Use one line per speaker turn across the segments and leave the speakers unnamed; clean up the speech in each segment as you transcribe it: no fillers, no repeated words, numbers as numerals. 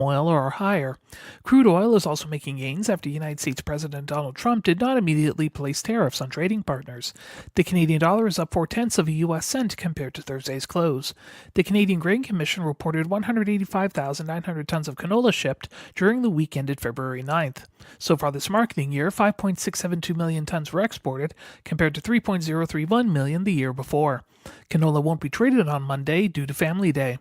oil are higher. Crude oil is also making gains after United States President Donald Trump did not immediately place tariffs on trading partners. The Canadian dollar is up 0.4 of a U.S. cent compared to Thursday's close. The Canadian Grain Commission reported 185,900 tons of canola shipped during the week ended February 9th. So far this marketing year, 5.672 million tons were exported compared to 3.031 million the year before. Canola won't be traded on Monday due to Family Day.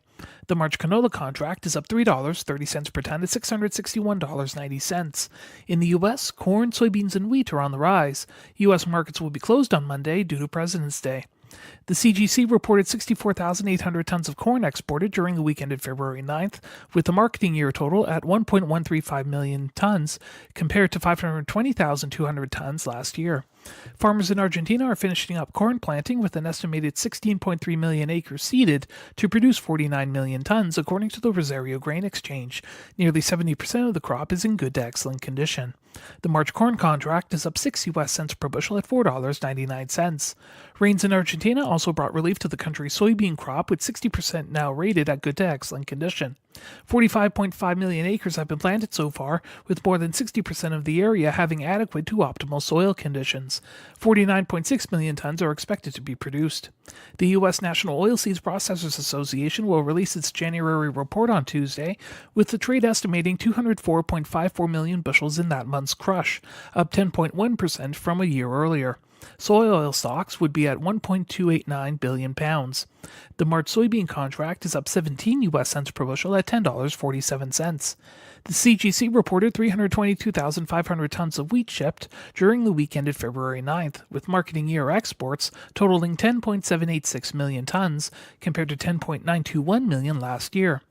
The March canola contract is up $3.30 per ton to $661.90. In the U.S., corn, soybeans, and wheat are on the rise. U.S. markets will be closed on Monday due to President's Day. The CGC reported 64,800 tons of corn exported during the week ended February 9th, with the marketing year total at 1.135 million tons, compared to 520,200 tons last year. Farmers in Argentina are finishing up corn planting with an estimated 16.3 million acres seeded to produce 49 million tons, according to the Rosario Grain Exchange. Nearly 70% of the crop is in good to excellent condition. The March corn contract is up 6 U.S. cents per bushel at $4.99. Rains in Argentina also brought relief to the country's soybean crop, with 60% now rated at good to excellent condition. 45.5 million acres have been planted so far, with more than 60% of the area having adequate to optimal soil conditions. 49.6 million tons are expected to be produced. The U.S. National Oilseeds Processors Association will release its January report on Tuesday, with the trade estimating 204.54 million bushels in that month's crush, up 10.1% from a year earlier. Soy oil stocks would be at 1.289 billion pounds. The March soybean contract is up 17 U.S. cents per bushel at $10.47. The CGC reported 322,500 tons of wheat shipped during the week ended February 9th, with marketing year exports totaling 10.786 million tons compared to 10.921 million last year.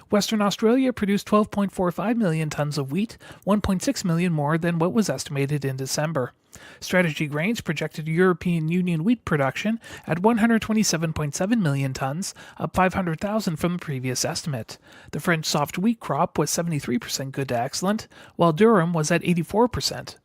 Western Australia produced 12.45 million tons of wheat, 1.6 million more than what was estimated in December. Strategy Grains projected European Union wheat production at 127.7 million tons, up 500,000 from the previous estimate. The French soft wheat crop was 73% good to excellent, while durum was at 84%.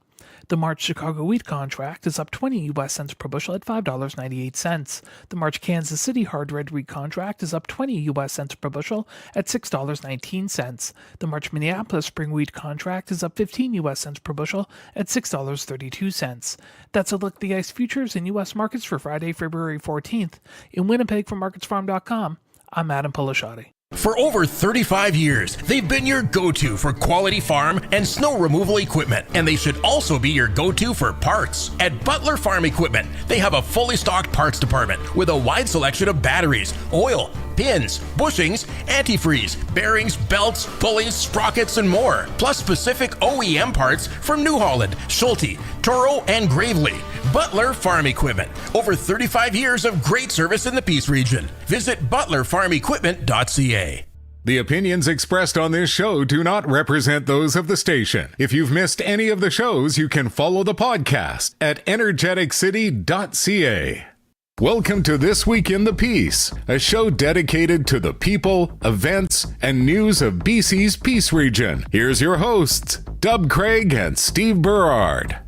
The March Chicago wheat contract is up 20 U.S. cents per bushel at $5.98. The March Kansas City hard red wheat contract is up 20 U.S. cents per bushel at $6.19. The March Minneapolis spring wheat contract is up 15 U.S. cents per bushel at $6.32. That's a look at the ICE futures in U.S. markets for Friday, February 14th. In Winnipeg from MarketsFarm.com, I'm Adam Polishati.
For over 35 years, they've been your go-to for quality farm and snow removal equipment, and they should also be your go-to for parts. At Butler Farm Equipment, they have a fully stocked parts department with a wide selection of batteries, oil, pins, bushings, antifreeze, bearings, belts, pulleys, sprockets, and more. Plus specific OEM parts from New Holland, Schulte, Toro, and Gravely. Butler Farm Equipment. Over 35 years of great service in the Peace region. Visit butlerfarmequipment.ca.
The opinions expressed on this show do not represent those of the station. If you've missed any of the shows, you can follow the podcast at Energeticcity.ca. Welcome to This Week in the Peace, a show dedicated to the people, events, and news of BC's Peace region. Here's your hosts, Dub Craig and Steve Berard.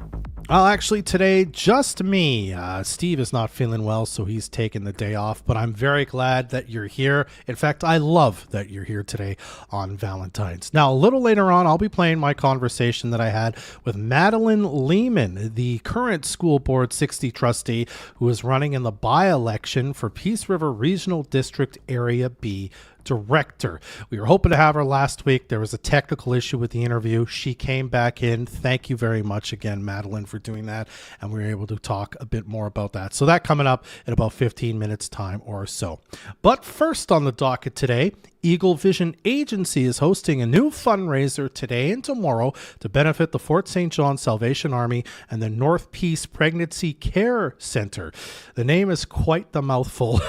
Well, actually, today, just me. Steve is not feeling well, so he's taking the day off, but I'm very glad that you're here. In fact, I love that you're here today on Valentine's. Now, a little later on, I'll be playing my conversation that I had with Madeleine Lehmann, the current School Board 60 trustee who is running in the by-election for Peace River Regional District Area B director. We were hoping to have her last week. There was a technical issue with the interview. She came back in. Thank you very much again, Madeleine, for doing that. And we were able to talk a bit more about that. So that coming up in about 15 minutes time or so. But first on the docket today, Eagle Vision Agency is hosting a new fundraiser today and tomorrow to benefit the Fort St. John Salvation Army and the North Peace Pregnancy Care Center. The name is quite the mouthful.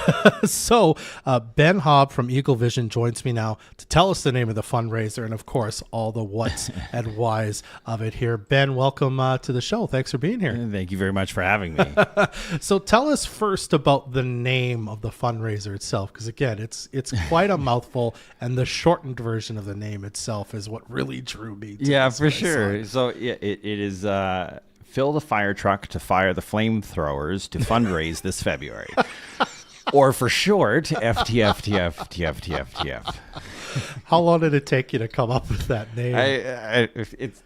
So Ben Haab from Eagle Vision joins me now to tell us the name of the fundraiser and, of course, all the what's and whys of it here. Ben, welcome to the show. Thanks for being here.
Thank you very much for having me.
So tell us first about the name of the fundraiser itself, because, again, it's quite a mouthful. And the shortened version of the name itself is what really drew me to
Yeah, for sure. So yeah, it is Fill the Firetruck to Fire the Flamethrowers to fundraise this February. Or for short, FTFtFtFtFtF.
How long did it take you to come up with that name?
It's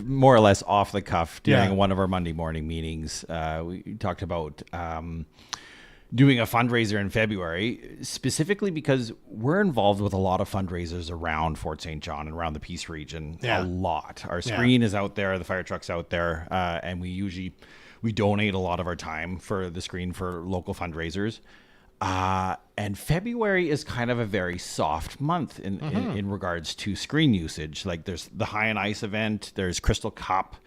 more or less off the cuff during
Yeah.
one of our Monday morning meetings. We talked about doing a fundraiser in February, specifically because we're involved with a lot of fundraisers around Fort St. John and around the Peace region.
Yeah.
A lot. Our screen is out there, the fire truck's out there, and we donate a lot of our time for the screen for local fundraisers. And February is kind of a very soft month in regards to screen usage. Like there's the High and Ice event, there's Crystal Cup,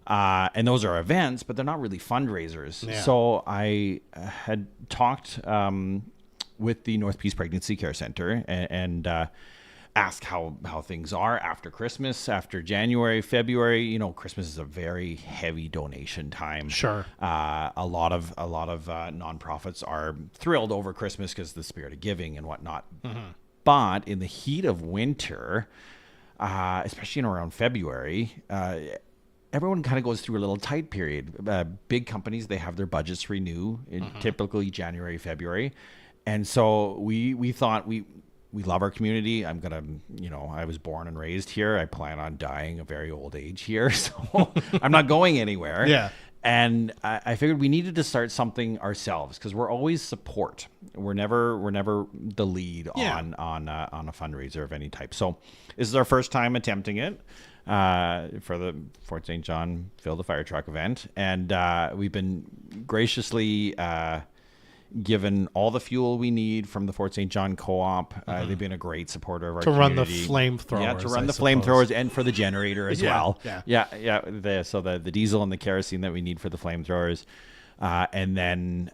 and those are events, but they're not really fundraisers.
Yeah.
So I had talked with the North Peace Pregnancy Care Center and asked how things are after Christmas, after January, February. You know, Christmas is a very heavy donation time.
Sure.
A lot of nonprofits are thrilled over Christmas because of the spirit of giving and whatnot. But in the heat of winter, especially in around February, everyone kind of goes through a little tight period. Big companies, they have their budgets renew in typically January, February. And so we thought we love our community. I was born and raised here. I plan on dying a very old age here. So I'm not going anywhere.
Yeah.
And I figured we needed to start something ourselves because we're always support. We're never the lead on a fundraiser of any type. So this is our first time attempting it for the Fort St. John Fill the Firetruck event. And we've been graciously given all the fuel we need from the Fort St. John Co-op. They've been a great supporter of our
to
community.
run the flamethrowers.
Yeah, to run
I
the
suppose.
flamethrowers and for the generator as well.
Yeah.
So the diesel and the kerosene that we need for the flamethrowers. And then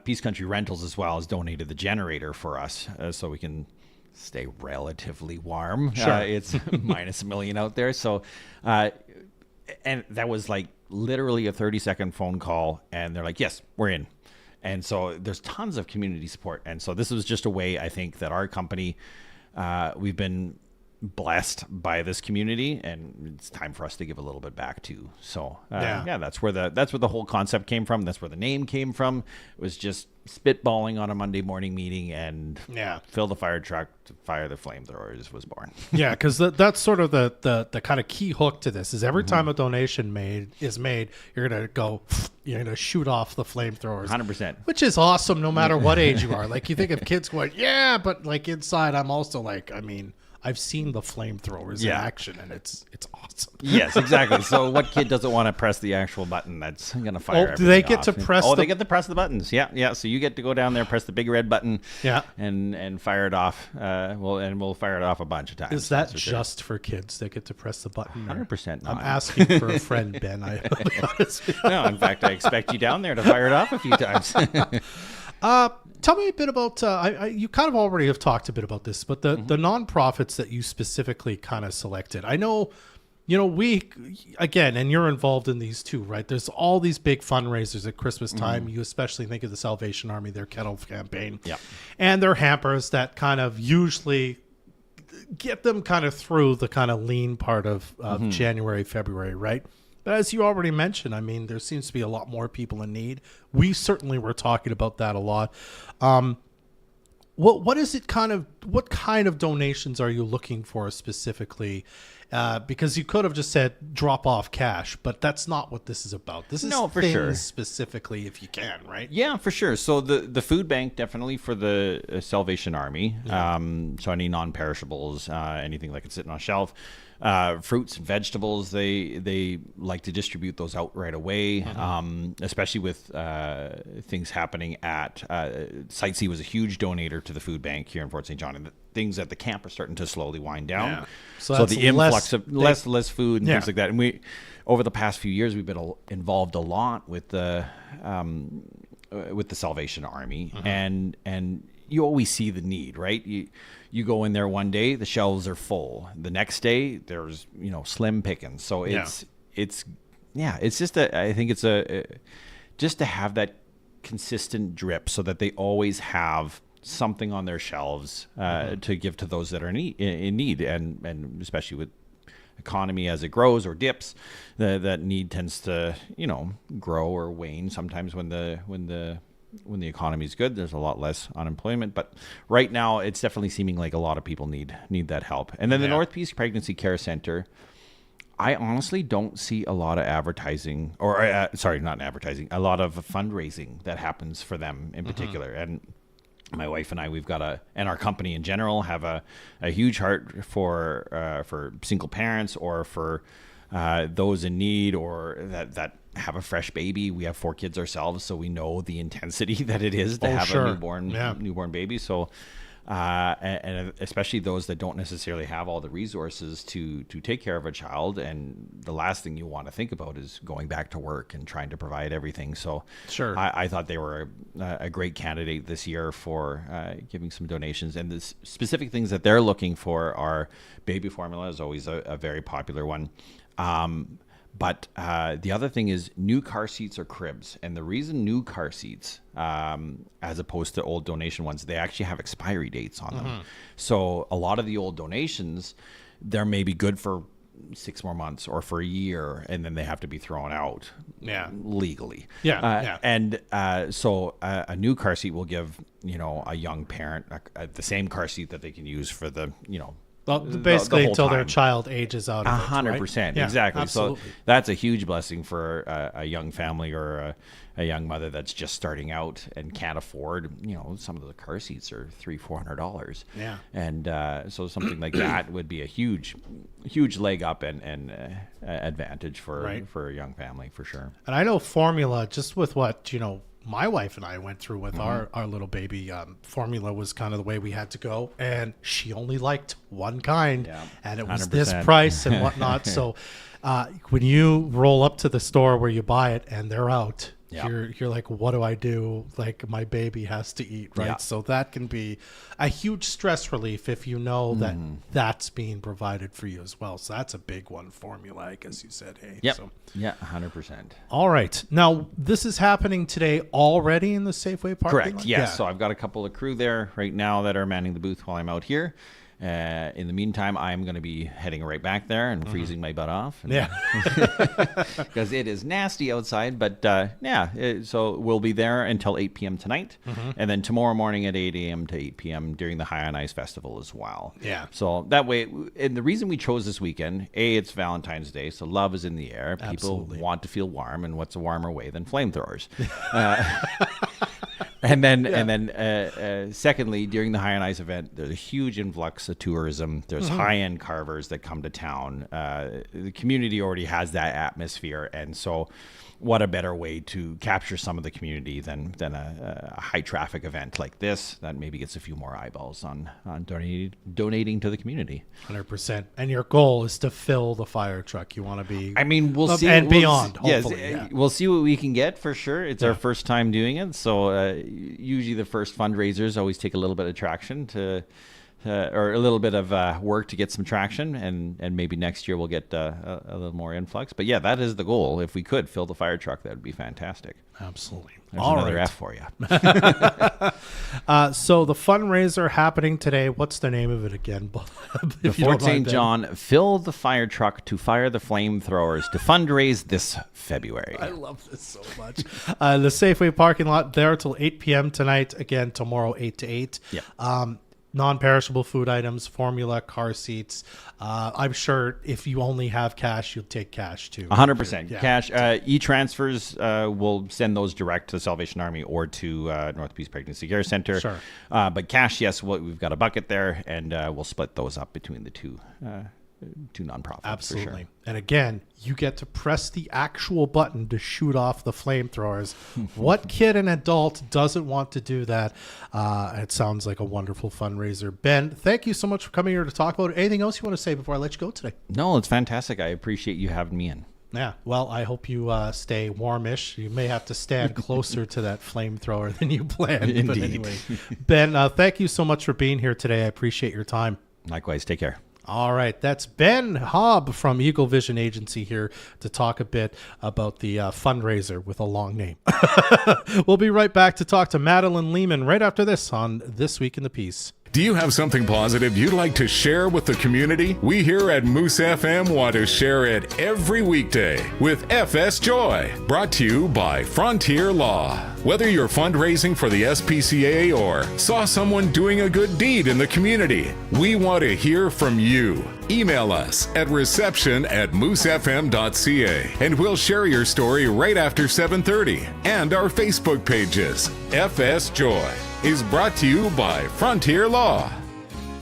Peace Country Rentals as well has donated the generator for us so we can stay relatively warm.
Sure.
It's minus a million out there. So, and that was like literally a 30-second phone call and they're like, yes, we're in. And so there's tons of community support. And so this was just a way, I think, that our company, we've been blessed by this community and it's time for us to give a little bit back too. So that's where the whole concept came from. That's where the name came from. It was just spitballing on a Monday morning meeting and Fill the Firetruck to Fire the Flamethrowers was born.
Yeah, because that's sort of the kind of key hook to this is every time a donation is made, you're gonna shoot off the flamethrowers.
100%.
Which is awesome no matter what age you are. Like you think of kids going, yeah, but like inside I'm also like, I mean, I've seen the flamethrowers in action, and it's awesome.
Yes, exactly. So what kid doesn't want to press the actual button that's going to fire?
Oh, do they get
off?
to press?
They get to press the buttons. Yeah. So you get to go down there, press the big red button.
Yeah.
And fire it off. We'll fire it off a bunch of times.
Is that just for kids that get to press the button?
100% not.
I'm asking for a friend, Ben. I'll be honest with you.
No, in fact, I expect you down there to fire it off a few times.
Tell me a bit about, you kind of already have talked a bit about this, but the nonprofits that you specifically kind of selected. I know, and you're involved in these too, right? There's all these big fundraisers at Christmas time. You especially think of the Salvation Army, their kettle campaign, and their hampers that kind of usually get them kind of through the kind of lean part of January, February, right? But as you already mentioned, I mean, there seems to be a lot more people in need. We certainly were talking about that a lot. What is it what kind of donations are you looking for specifically? Because you could have just said drop off cash, but that's not what this is about. This is things specifically if you can, right?
Yeah, for sure. So the food bank definitely for the Salvation Army. So any non-perishables, anything that can sit on a shelf. Fruits and vegetables, they like to distribute those out right away, especially with things happening at Site C was a huge donator to the food bank here in Fort St. John, and things at the camp are starting to slowly wind down.
Yeah.
So the influx of less food and things like that. And we, over the past few years, we've been involved a lot with the Salvation Army, and you always see the need, right? You go in there one day, the shelves are full. The next day, there's slim pickings. So it's just I think it's just to have that consistent drip so that they always have something on their shelves to give to those that are in need, and especially with economy as it grows or dips, that need tends to grow or wane sometimes when the when the economy is good, there's a lot less unemployment. But right now, it's definitely seeming like a lot of people need that help. And then the North Peace Pregnancy Care Center, I honestly don't see a lot of advertising, or sorry, not advertising, a lot of fundraising that happens for them in particular. And my wife and I, and our company in general, have a huge heart for single parents, or for those in need, or that have a fresh baby. We have 4 kids ourselves, so we know the intensity that it is to have a newborn baby. So, and especially those that don't necessarily have all the resources to take care of a child. And the last thing you want to think about is going back to work and trying to provide everything. So
Sure.
I thought they were a great candidate this year for giving some donations. And the specific things that they're looking for are baby formula is always a very popular one. But the other thing is new car seats or cribs. And the reason new car seats, as opposed to old donation ones, they actually have expiry dates on them. So a lot of the old donations, they're maybe good for 6 more months or for a year, and then they have to be thrown out legally. And so a new car seat will give, a young parent the same car seat that they can use for the,
Well, basically
the
until their
time.
child ages out of it,
100%,
right? Yeah,
exactly.
absolutely.
So that's a huge blessing for a young family, or a young mother that's just starting out and can't afford. Some of the car seats are $300-400.
Yeah.
And so something like that would be a huge leg up and advantage for a young family, for sure.
And I know formula, just with what my wife and I went through with our little baby, formula was kind of the way we had to go, and she only liked one kind, and it was
100%.
this price and whatnot. So when you roll up to the store where you buy it and they're out, you're like, what do I do? Like, my baby has to eat, right? So that can be a huge stress relief if you know that that's being provided for you as well. So that's a big one, formula, I guess you said. Hey,
Yep.
So.
Yeah, 100%.
All right. Now, this is happening today already in the Safeway parking
Correct.
lot?
Yes. So I've got a couple of crew there right now that are manning the booth while I'm out here. In the meantime, I'm going to be heading right back there and freezing my butt off. Because it is nasty outside. But so we'll be there until 8 p.m. tonight. And then tomorrow morning at 8 a.m. to 8 p.m. during the High on Ice Festival as well.
Yeah.
So that way, and the reason we chose this weekend, it's Valentine's Day, so love is in the air. People want to feel warm, and what's a warmer way than flamethrowers? And then, secondly, during the High on Ice event, there's a huge influx of tourism. There's high-end carvers that come to town. The community already has that atmosphere, and so what a better way to capture some of the community than a high-traffic event like this that maybe gets a few more eyeballs on donating to the community.
100%. And your goal is to fill the fire truck. You want to be...
I mean, we'll see.
And beyond,
Yes,
hopefully.
we'll see what we can get for sure. It's our first time doing it. So usually the first fundraisers always take a little bit of traction or a little bit of work to get some traction, and maybe next year we'll get a little more influx. But yeah, that is the goal. If we could fill the fire truck, that would be fantastic.
Absolutely.
There's another F for you.
So the fundraiser happening today, what's the name of it again?
The Fort St. John Fill the Firetruck to Fire the Flamethrowers to fundraise this February.
I love this so much. The Safeway parking lot there till 8 p.m. tonight. Again, tomorrow, 8 to 8.
Yep.
Non-perishable food items, formula, car seats. I'm sure if you only have cash, you'll take cash too.
100%
Yeah.
cash. E-transfers, we'll send those direct to the Salvation Army or to North Peace Pregnancy Care Center.
Sure.
But cash, yes, we've got a bucket there, and we'll split those up between the two nonprofits.
Absolutely.
For sure.
And again, you get to press the actual button to shoot off the flamethrowers. What kid and adult doesn't want to do that? It sounds like a wonderful fundraiser. Ben, thank you so much for coming here to talk about it. Anything else you want to say before I let you go today?
No, it's fantastic. I appreciate you having me in.
Yeah, well, I hope you stay warmish. You may have to stand closer to that flamethrower than you planned.
Indeed.
But anyway, Ben, thank you so much for being here today. I appreciate your time.
Likewise, take care.
All right, that's Ben Haab from Eagle Vision Agency here to talk a bit about the fundraiser with a long name. We'll be right back to talk to Madeleine Lehmann right after this on This Week in the Piece.
Do you have something positive you'd like to share with the community? We here at Moose FM want to share it every weekday with FS Joy, brought to you by Frontier Law. Whether you're fundraising for the SPCA or saw someone doing a good deed in the community, we want to hear from you. Email us at reception@moosefm.ca and we'll share your story right after 7:30. And our Facebook pages. FS Joy is brought to you by Frontier Law.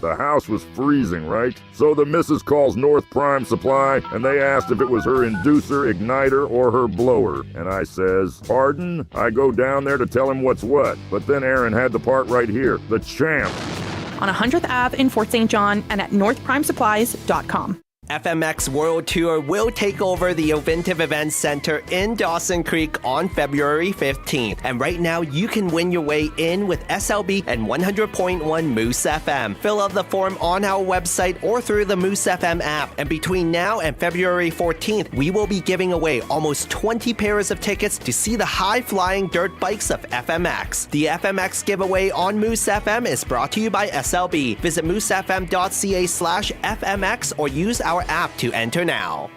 The house was freezing, right? So the missus calls North Prime Supply, and they asked if it was her inducer, igniter, or her blower. And I says, pardon? I go down there to tell him what's what. But then Aaron had the part right here, the champ.
On 100th Ave in Fort St. John and at northprimesupplies.com.
FMX World Tour will take over the Ovintiv Events Center in Dawson Creek on February 15th. And right now, you can win your way in with SLB and 100.1 Moose FM. Fill out the form on our website or through the Moose FM app. And between now and February 14th, we will be giving away almost 20 pairs of tickets to see the high-flying dirt bikes of FMX. The FMX giveaway on Moose FM is brought to you by SLB. Visit moosefm.ca/FMX or use our app to enter now.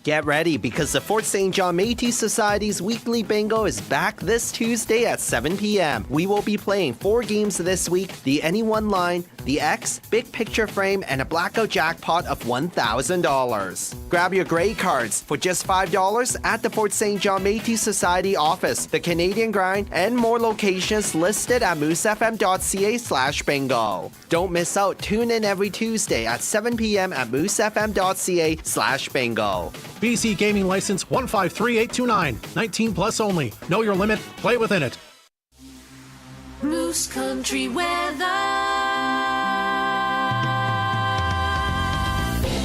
Get ready because the Fort St. John Métis Society's weekly bingo is back this Tuesday at 7 p.m. We will be playing 4 games this week, the Anyone line, the X, Big Picture Frame, and a blackout jackpot of $1,000. Grab your gray cards for just $5 at the Fort St. John Métis Society office, the Canadian Grind, and more locations listed at moosefm.ca/bingo. Don't miss out. Tune in every Tuesday at 7 p.m. at moosefm.ca/bingo.
BC Gaming License 153829. 19 plus only. Know your limit. Play within it.
Moose Country weather.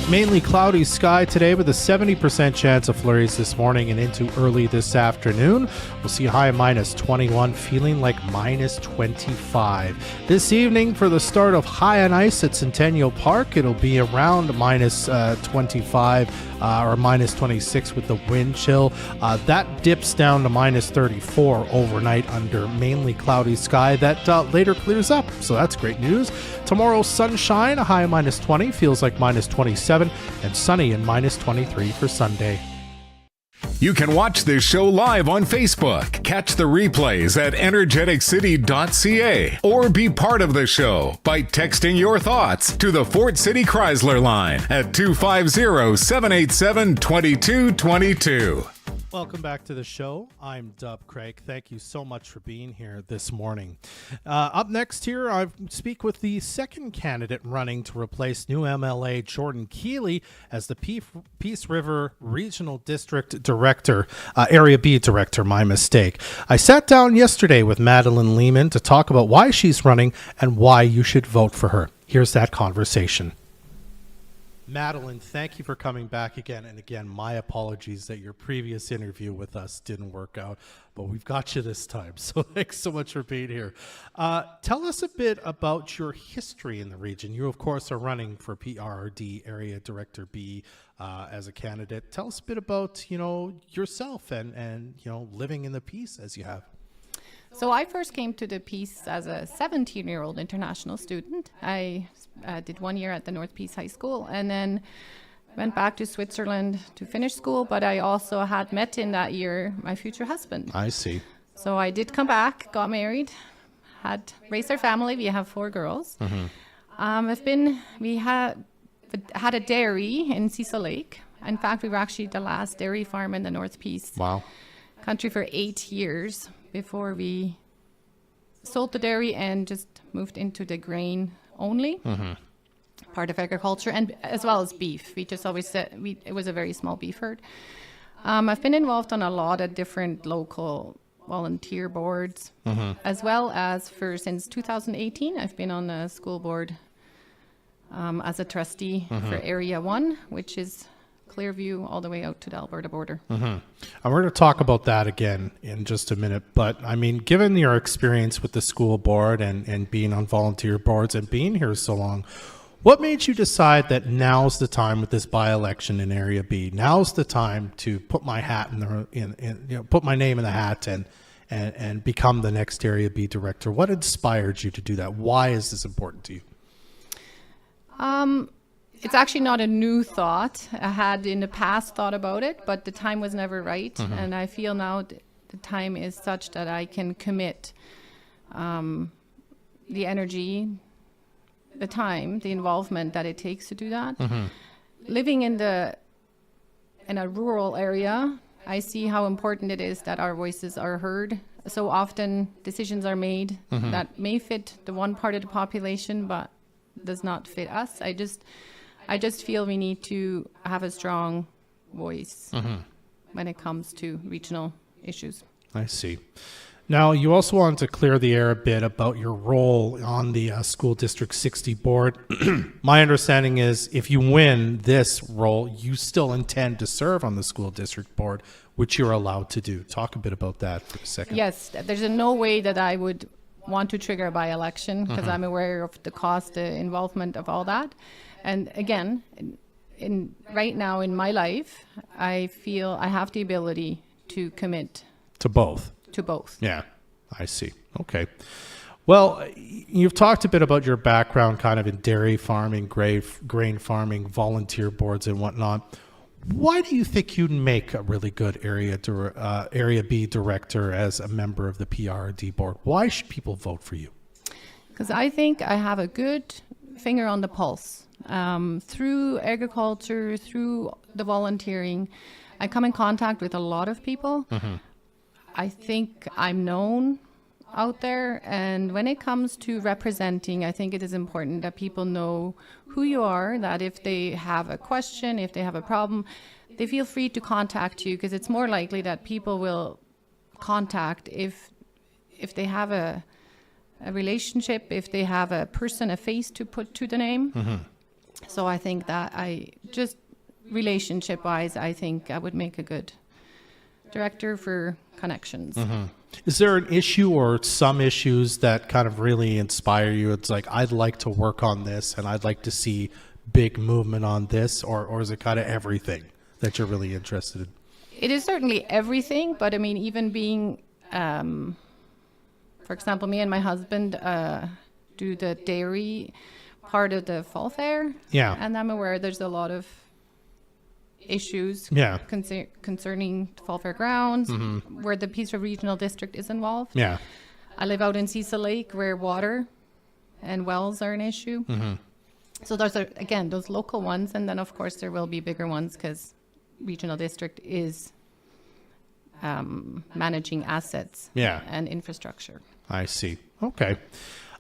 Mainly cloudy sky today with a 70% chance of flurries this morning and into early this afternoon. We'll see a high of minus 21, feeling like minus 25. This evening for the start of High on Ice at Centennial Park, it'll be around minus 25 or minus 26 with the wind chill. That dips down to minus 34 overnight under mainly cloudy sky that later clears up. So that's great news. Tomorrow, sunshine, a high of minus 20, feels like minus 27, and sunny and minus 23 for Sunday.
You can watch this show live on Facebook. Catch the replays at Energeticcity.ca or be part of the show by texting your thoughts to the Fort City Chrysler line at 250-787-2222.
Welcome back to the show. I'm Dub Craig. Thank you so much for being here this morning. Up next here, I speak with the second candidate running to replace new MLA Jordan Keeley as the Peace River Regional District Director, Area B Director, my mistake. I sat down yesterday with Madeleine Lehmann to talk about why she's running and why you should vote for her. Here's that conversation. Madeleine, thank you for coming back again. And again, my apologies that your previous interview with us didn't work out, but we've got you this time. So thanks so much for being here. Tell us a bit about your history in the region. You, of course, are running for PRRD, Area Director B, as a candidate. Tell us a bit about, yourself and living in the Peace as you have.
So I first came to the Peace as a 17-year-old international student. I did 1 year at the North Peace High School and then went back to Switzerland to finish school, but I also had met in that year my future husband.
I see.
So I did come back, got married, had raised our family. We have 4 girls. Mm-hmm. We had a dairy in Cecil Lake. In fact, we were actually the last dairy farm in the North Peace country for 8 years before we sold the dairy and just moved into the grain only part of agriculture, and as well as beef. We just always said it was a very small beef herd. I've been involved on a lot of different local volunteer boards, as well as since 2018, I've been on the school board as a trustee for Area 1, which is Clearview all the way out to the Alberta border.
And we're going to talk about that again in just a minute. But I mean, given your experience with the school board and being on volunteer boards and being here so long, what made you decide that now's the time with this by-election in Area B? Now's the time to put my hat put my name in the hat and become the next Area B director? What inspired you to do that? Why is this important to you?
It's actually not a new thought. I had in the past thought about it, but the time was never right. And I feel now the time is such that I can commit the energy, the time, the involvement that it takes to do that. Living in a rural area, I see how important it is that our voices are heard. So often decisions are made that may fit the one part of the population, but does not fit us. I just feel we need to have a strong voice when it comes to regional issues.
I see. Now, you also wanted to clear the air a bit about your role on the School District 60 board. My understanding is if you win this role, you still intend to serve on the School District board, which you're allowed to do. Talk a bit about that for a second.
Yes, there's no way that I would want to trigger a by-election because I'm aware of the cost, the involvement of all that. And again, right now in my life, I feel I have the ability to commit
to both.
Yeah,
I see. Okay. Well, you've talked a bit about your background kind of in dairy farming, grain farming, volunteer boards and whatnot. Why do you think you'd make a really good Area B director as a member of the PRRD board? Why should people vote for you?
Because I think I have a good finger on the pulse. Through agriculture, through the volunteering, I come in contact with a lot of people. I think I'm known out there, and when it comes to representing, I think it is important that people know who you are, that if they have a question, if they have a problem, they feel free to contact you, because it's more likely that people will contact if they have a relationship, if they have a person, a face to put to the name. So I think that relationship-wise, I think I would make a good director for connections.
Is there an issue or some issues that kind of really inspire you? It's like, I'd like to work on this and I'd like to see big movement on this, or is it kind of everything that you're really interested in?
It is certainly everything, but I mean, even being, for example, me and my husband do the dairy part of the fall fair.
Yeah.
And I'm aware there's a lot of issues concerning the fall fair grounds where the Peace River Regional District is involved.
Yeah.
I live out in Cecil Lake where water and wells are an issue. So those are, again, those local ones. And then, of course, there will be bigger ones because Regional District is managing assets and infrastructure.
I see. Okay.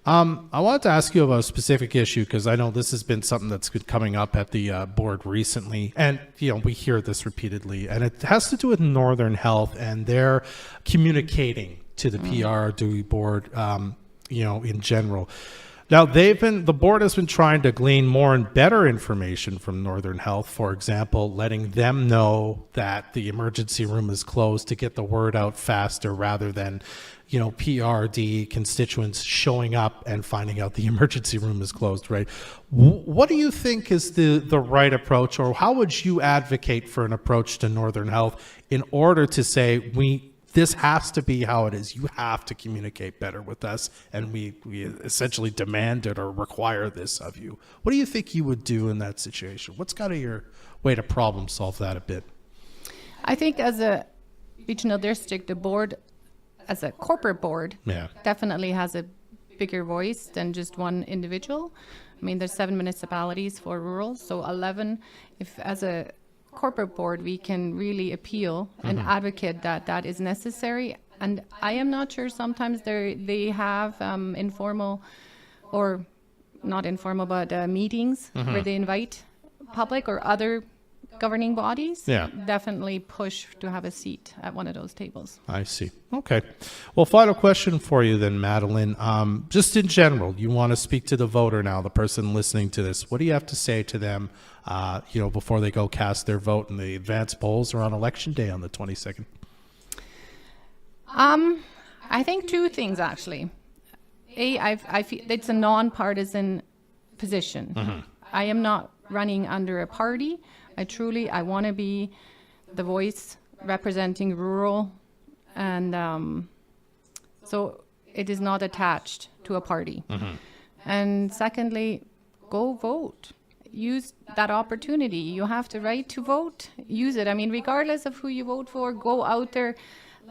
I wanted to ask you about a specific issue because I know this has been something that's been coming up at the board recently, and we hear this repeatedly, and it has to do with Northern Health and their communicating to the PRRD board, in general. Now, the board has been trying to glean more and better information from Northern Health, for example, letting them know that the emergency room is closed to get the word out faster rather than PRRD constituents showing up and finding out the emergency room is closed, right? What do you think is the right approach, or how would you advocate for an approach to Northern Health in order to say, this has to be how it is. You have to communicate better with us, and we essentially demand it or require this of you. What do you think you would do in that situation? What's kind of your way to problem solve that a bit?
I think as a regional district, the board, as a corporate board, definitely has a bigger voice than just one individual. I mean, there's 7 municipalities for rural, so 11. If as a corporate board we can really appeal and advocate that is necessary. And I am not sure, sometimes they have informal, or not informal, but meetings where they invite public or other governing bodies. Definitely push to have a seat at one of those tables.
I see. Okay. Well, final question for you then, Madeleine. Just in general, you want to speak to the voter now, the person listening to this. What do you have to say to them, before they go cast their vote in the advance polls or on election day on the 22nd?
I think two things, actually. I feel it's a non-partisan position. I am not running under a party. I want to be the voice representing rural and So it is not attached to a party. And secondly, go vote. Use that opportunity. You have the right to vote. Use it. I mean, regardless of who you vote for, go out there.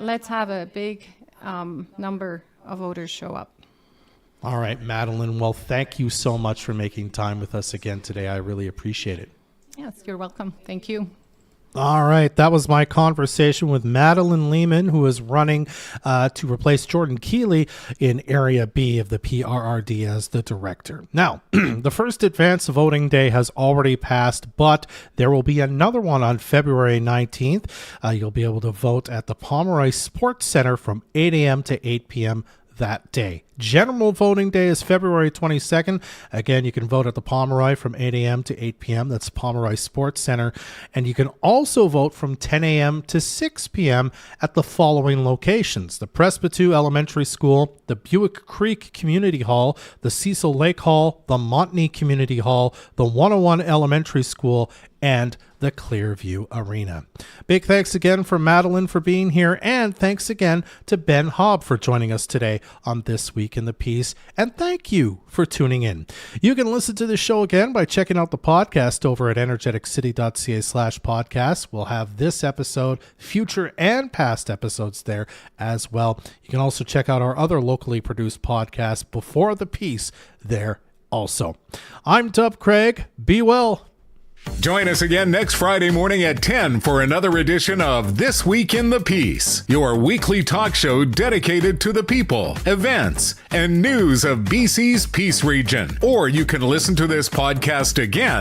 Let's have a big number of voters show up.
All right, Madeleine. Well, thank you so much for making time with us again today. I really appreciate it.
Yes, you're welcome. Thank you.
All right, that was my conversation with Madeleine Lehmann, who is running to replace Jordan Keeley in Area B of the PRRD as the director. Now, the first advance voting day has already passed, but there will be another one on February 19th. You'll be able to vote at the Pomeroy Sports Center from 8 a.m. to 8 p.m. that day. General voting day is February 22nd. Again, you can vote at the Pomeroy from 8 a.m. to 8 p.m. That's Pomeroy Sports Center. And you can also vote from 10 a.m. to 6 p.m. at the following locations: the Presbyteau Elementary School, the Buick Creek Community Hall, the Cecil Lake Hall, the Montney Community Hall, the 101 Elementary School, and the Clearview Arena. Big thanks again for Madeleine for being here, and thanks again to Ben Haab for joining us today on This Week in the Piece, and thank you for tuning in. You can listen to the show again by checking out the podcast over at Energeticcity.ca/podcast. We'll have this episode, future and past episodes there as well. You can also check out our other locally produced podcasts before the piece there also. I'm Dub Craig. Be well.
Join us again next Friday morning at 10 for another edition of This Week in the Piece, your weekly talk show dedicated to the people, events, and news of BC's Peace Region. Or you can listen to this podcast again